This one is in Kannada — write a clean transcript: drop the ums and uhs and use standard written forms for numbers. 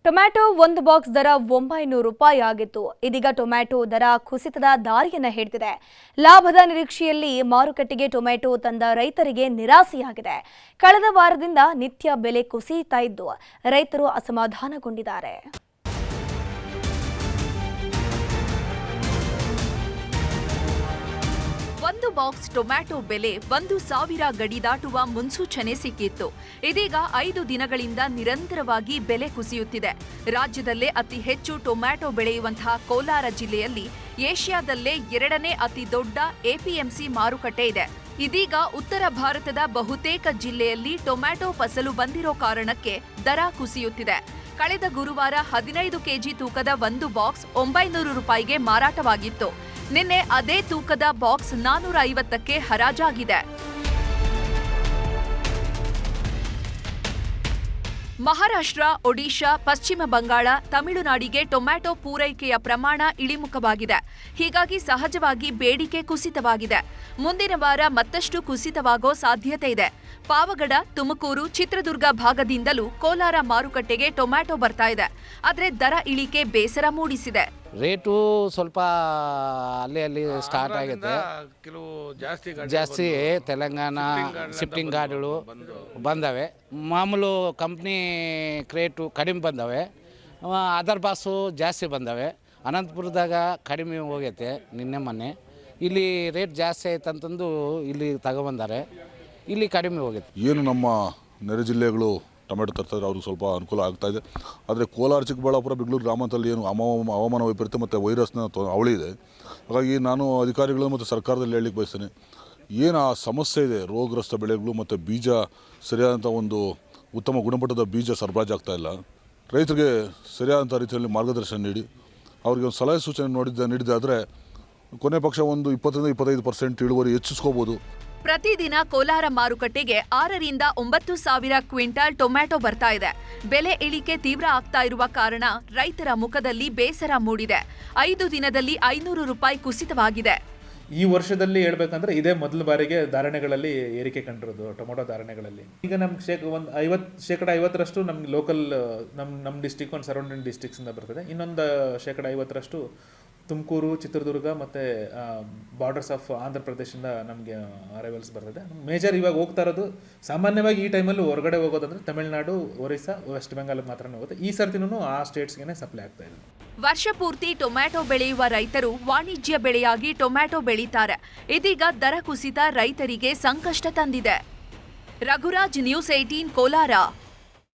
ಟೊಮ್ಯಾಟೊ ಒಂದು ಬಾಕ್ಸ್ ದರ 900 ರೂಪಾಯಿ ಆಗಿತ್ತು. ಇದೀಗ ಟೊಮ್ಯಾಟೊ ದರ ಕುಸಿತದ ದಾರಿಯನ್ನು ಹಿಡಿದಿದೆ. ಲಾಭದ ನಿರೀಕ್ಷೆಯಲ್ಲಿ ಮಾರುಕಟ್ಟೆಗೆ ಟೊಮ್ಯಾಟೊ ತಂದ ರೈತರಿಗೆ ನಿರಾಸೆಯಾಗಿದೆ. ಕಳೆದ ವಾರದಿಂದ ನಿತ್ಯ ಬೆಲೆ ಕುಸಿಯುತ್ತಾ ಇದ್ದು ರೈತರು ಅಸಮಾಧಾನಗೊಂಡಿದ್ದಾರೆ. ಒಂದು ಬಾಕ್ಸ್ ಟೊಮ್ಯಾಟೊ ಬೆಲೆ 1,000 ಗಡಿ ದಾಟುವ ಮುನ್ಸೂಚನೆ ಸಿಕ್ಕಿತ್ತು. ಇದೀಗ 5 ದಿನಗಳಿಂದ ನಿರಂತರವಾಗಿ ಬೆಲೆ ಕುಸಿಯುತ್ತಿದೆ. ರಾಜ್ಯದಲ್ಲೇ ಅತಿ ಹೆಚ್ಚು ಟೊಮ್ಯಾಟೊ ಬೆಳೆಯುವಂತಹ ಕೋಲಾರ ಜಿಲ್ಲೆಯಲ್ಲಿ ಏಷ್ಯಾದಲ್ಲೇ 2ನೇ ಅತಿ ದೊಡ್ಡ ಎಪಿಎಂಸಿ ಮಾರುಕಟ್ಟೆ ಇದೆ. ಇದೀಗ ಉತ್ತರ ಭಾರತದ ಬಹುತೇಕ ಜಿಲ್ಲೆಯಲ್ಲಿ ಟೊಮ್ಯಾಟೊ ಫಸಲು ಬಂದಿರೋ ಕಾರಣಕ್ಕೆ ದರ ಕುಸಿಯುತ್ತಿದೆ. ಕಳೆದ ಗುರುವಾರ 15 ಕೆಜಿ ತೂಕದ ಒಂದು ಬಾಕ್ಸ್ 900 ರೂಪಾಯಿಗೆ ಮಾರಾಟವಾಗಿತ್ತು. ನಿನ್ನೆ ಅದೇ ತೂಕದ ಬಾಕ್ಸ್ 450ಕ್ಕೆ ಹರಾಜಾಗಿದೆ. ಮಹಾರಾಷ್ಟ್ರ, ಒಡಿಶಾ, ಪಶ್ಚಿಮ ಬಂಗಾಳ, ತಮಿಳುನಾಡಿಗೆ ಟೊಮ್ಯಾಟೊ ಪೂರೈಕೆಯ ಪ್ರಮಾಣ ಇಳಿಮುಖವಾಗಿದೆ. ಹೀಗಾಗಿ ಸಹಜವಾಗಿ ಬೇಡಿಕೆ ಕುಸಿತವಾಗಿದೆ. ಮುಂದಿನ ವಾರ ಮತ್ತಷ್ಟು ಕುಸಿತವಾಗೋ ಸಾಧ್ಯತೆ ಇದೆ. ಪಾವಗಡ, ತುಮಕೂರು, ಚಿತ್ರದುರ್ಗ ಭಾಗದಿಂದಲೂ ಕೋಲಾರ ಮಾರುಕಟ್ಟೆಗೆ ಟೊಮ್ಯಾಟೊ ಬರ್ತಾ ಇದೆ. ಆದರೆ ದರ ಇಳಿಕೆ ಬೇಸರ ಮೂಡಿಸಿದೆ. ರೇಟು ಸ್ವಲ್ಪ ಅಲ್ಲಿ ಸ್ಟಾರ್ಟ್ ಆಗುತ್ತೆ. ಜಾಸ್ತಿ ತೆಲಂಗಾಣ ಶಿಫ್ಟಿಂಗ್ ಗಾಡಿಗಳು ಬಂದವೆ. ಮಾಮೂಲು ಕಂಪ್ನಿ ಕ್ರೇಟು ಕಡಿಮೆ ಬಂದವೆ. ಅದರ್ ಬಾಸು ಜಾಸ್ತಿ ಬಂದವೆ. ಅನಂತಪುರದಾಗ ಕಡಿಮೆ ಹೋಗೈತೆ ನಿನ್ನೆ ಮೊನ್ನೆ. ಇಲ್ಲಿ ರೇಟ್ ಜಾಸ್ತಿ ಆಯ್ತಂತಂದು ಇಲ್ಲಿ ತಗೊಬಂದಾರೆ. ಇಲ್ಲಿ ಕಡಿಮೆ ಹೋಗೈತೆ. ಏನು ನಮ್ಮ ನೆರೆ ಜಿಲ್ಲೆಗಳು ಟೊಮೆಟೊ ತರ್ತಾರೆ, ಅವ್ರಿಗೆ ಸ್ವಲ್ಪ ಅನುಕೂಲ ಆಗ್ತಾಯಿದೆ. ಆದರೆ ಕೋಲಾರ, ಚಿಕ್ಕಬಳ್ಳಾಪುರ, ಬೆಂಗಳೂರು ಗ್ರಾಮಾಂತರದಲ್ಲಿ ಏನು ಹವಾಮಾನ ವೈಪರೀತ್ಯ ಮತ್ತು ವೈರಸ್ನ ಅವಳಿ ಇದೆ. ಹಾಗಾಗಿ ನಾನು ಅಧಿಕಾರಿಗಳು ಮತ್ತು ಸರ್ಕಾರದಲ್ಲಿ ಹೇಳಲಿಕ್ಕೆ ಬಯಸ್ತೇನೆ, ಏನು ಆ ಸಮಸ್ಯೆ ಇದೆ, ರೋಗಗ್ರಸ್ತ ಬೆಳೆಗಳು ಮತ್ತು ಬೀಜ ಸರಿಯಾದಂಥ ಒಂದು ಉತ್ತಮ ಗುಣಮಟ್ಟದ ಬೀಜ ಸರಬರಾಜು ಆಗ್ತಾಯಿಲ್ಲ. ರೈತರಿಗೆ ಸರಿಯಾದಂಥ ರೀತಿಯಲ್ಲಿ ಮಾರ್ಗದರ್ಶನ ನೀಡಿ ಅವರಿಗೆ ಒಂದು ಸಲಹೆ ಸೂಚನೆ ನೀಡಿದಾದರೆ ಕೊನೆ ಪಕ್ಷ ಒಂದು 20-25% ಇಳುವರಿ ಹೆಚ್ಚಿಸ್ಕೋಬೋದು. ಪ್ರತಿದಿನ ಕೋಲಾರ ಮಾರುಕಟ್ಟೆಗೆ 6 ರಿಂದ 9 ಸಾವಿರ ಕ್ವಿಂಟಾಲ್ ಟೊಮ್ಯಾಟೊ ಬರ್ತಾ ಇದೆ. ಬೆಲೆ ಇಳಿಕೆ ತೀವ್ರ ಆಗ್ತಾ ಇರುವ ಕಾರಣ ರೈತರ ಮುಖದಲ್ಲಿ ಬೇಸರ ಮೂಡಿದೆ. 5 ದಿನದಲ್ಲಿ 500 ರೂಪಾಯಿ ಕುಸಿತವಾಗಿದೆ. ಈ ವರ್ಷದಲ್ಲಿ ಹೇಳ್ಬೇಕಂದ್ರೆ ಇದೇ ಮೊದಲ ಬಾರಿಗೆ ಧಾರಣೆಗಳಲ್ಲಿ ಏರಿಕೆ ಕಂಡಿರೋದು ಟೊಮೊಟೊ ಧಾರಣೆಗಳಲ್ಲಿ. ಈಗ ನಮ್ಗೆ ಒಂದು 50% ನಮ್ಗೆ ಲೋಕಲ್ ನಮ್ಮ ಡಿಸ್ಟಿಕ್ ಒಂದು ಸರೌಂಡಿಂಗ್ ಡಿಸ್ಟಿಕ್ಸಿಂದ ಬರ್ತದೆ. ಇನ್ನೊಂದು 50% ತುಮಕೂರು, ಚಿತ್ರದುರ್ಗ ಮತ್ತು ಬಾರ್ಡರ್ಸ್ ಆಫ್ ಆಂಧ್ರ ಪ್ರದೇಶದಿಂದ ನಮಗೆ ಅರೈವಲ್ಸ್ ಬರ್ತದೆ. ಮೇಜರ್ ಇವಾಗ ಹೋಗ್ತಾ ಇರೋದು ಸಾಮಾನ್ಯವಾಗಿ ಈ ಟೈಮಲ್ಲಿ ಹೊರಗಡೆ ಹೋಗೋದಂದ್ರೆ ತಮಿಳುನಾಡು, ಒರಿಸ್ಸಾ, ವೆಸ್ಟ್ ಬೆಂಗಾಲ್ಗೆ ಮಾತ್ರ ಹೋಗುತ್ತೆ. ಈ ಸರ್ತಿನೂ ಆ ಸ್ಟೇಟ್ಸ್ಗೆ ಸಪ್ಲೈ ಆಗ್ತಾ ಇದೆ. ವರ್ಷ ಪೂರ್ತಿ ಟೊಮ್ಯಾಟೊ ಬೆಳೆಯುವ ರೈತರು ವಾಣಿಜ್ಯ ಬೆಳೆಯಾಗಿ ಟೊಮ್ಯಾಟೊ ಬೆಳೀತಾರೆ. ಇದೀಗ ದರ ಕುಸಿತ ರೈತರಿಗೆ ಸಂಕಷ್ಟ ತಂದಿದೆ. ರಘುರಾಜ್, ನ್ಯೂಸ್ 18 ಕೋಲಾರ.